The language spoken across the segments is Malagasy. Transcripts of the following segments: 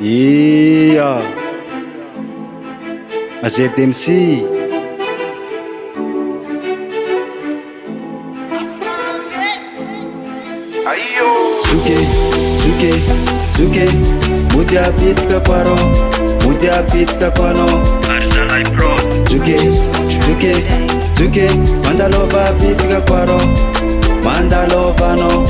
Yeah, a ZMC. Zuke, Modia bitka kwaro, Modia bitka kwano. Zuke, Mandalova bitka kwaro, Mandalova no.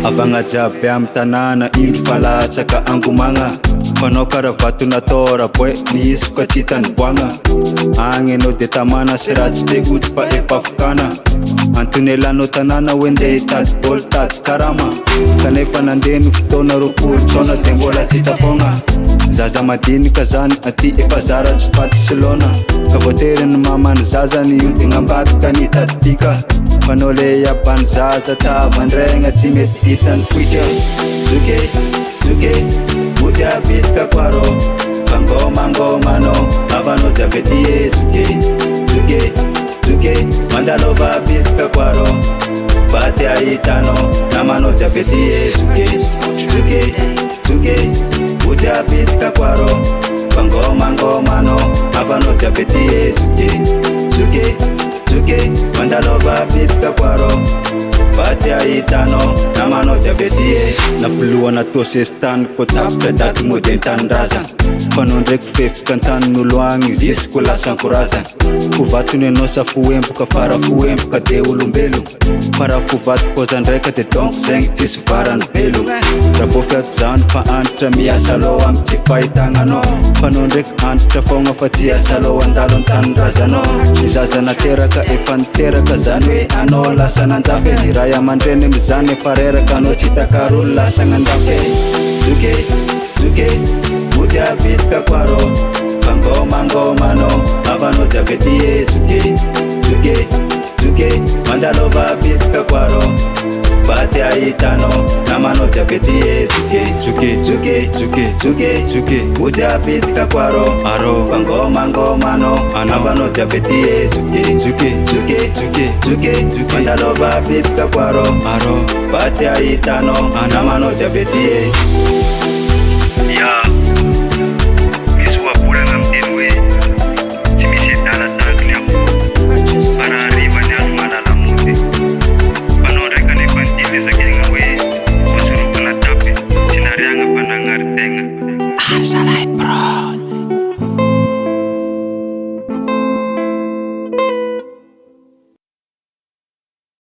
Abanga jabe am tanana indro falatsaka angomagna. Fanao karavatu natora boe ni isoka tsitany boagna. Agny anao de tamana sy raha tsy te goty fa efa fokana. Antony elanao tanana hoe ndeha hitady bôly tady karama. Kanefa nandeha no fotoana roapolo taona de mbola tsy hita foagna. Zaza madinika zany aty efa zara tsy faty silona. Ka voatery ny mamany zazany io de gn'ambadika ny tady pika. Fanao le iabany zaza tavandraigna tsy mety hitany tsika. Zuke, Modia bitka kwaro, Mangomano, avanao jiaby ety Zuke, Mandalova bitka kwaro, bady ahitanao namanao jiaby ety Zuke, Modia bitka kwaro, Mangomano, avanao jiaby ety Zuke, Mandalova bitka kwaro, bady ahitanao namanao jiaby ety. Nafoloana tosy estany ko tapitra daty modeny tany-drazana. Fanao ndraiky fefiky an-tanin'olo agny zisiko lasa ankorazana. Fovatony anao sa foemboka fara foemboka de olombelo. Para fovaty koza ndraika de donc zegny tsisy varany velo. Raha bô fiato zany fa antitra miasa lo amy tsy fahitagnanao. Fanao ndraiky antitra fogna fa tsy asa lo andalo an-tany-drazanao. Ny zaza nateraka efa niteraka zany hoe anao lasa nanjafy. Ny ray aman-dreny mizany efa reraka anao tsy takarolo lasa gn'anjafy. Zuke, Modia bitka kwaro, Mangomano, avanao jiaby ety Zuke, Mandalova bitka kwaro, bady ahitanao namanao jiaby ety Zuke, Modia bitka kwaro, Mangomano, avanao jiaby ety Zuke, Mandalova bitka kwaro, bady ahitanao namanao jiaby ety.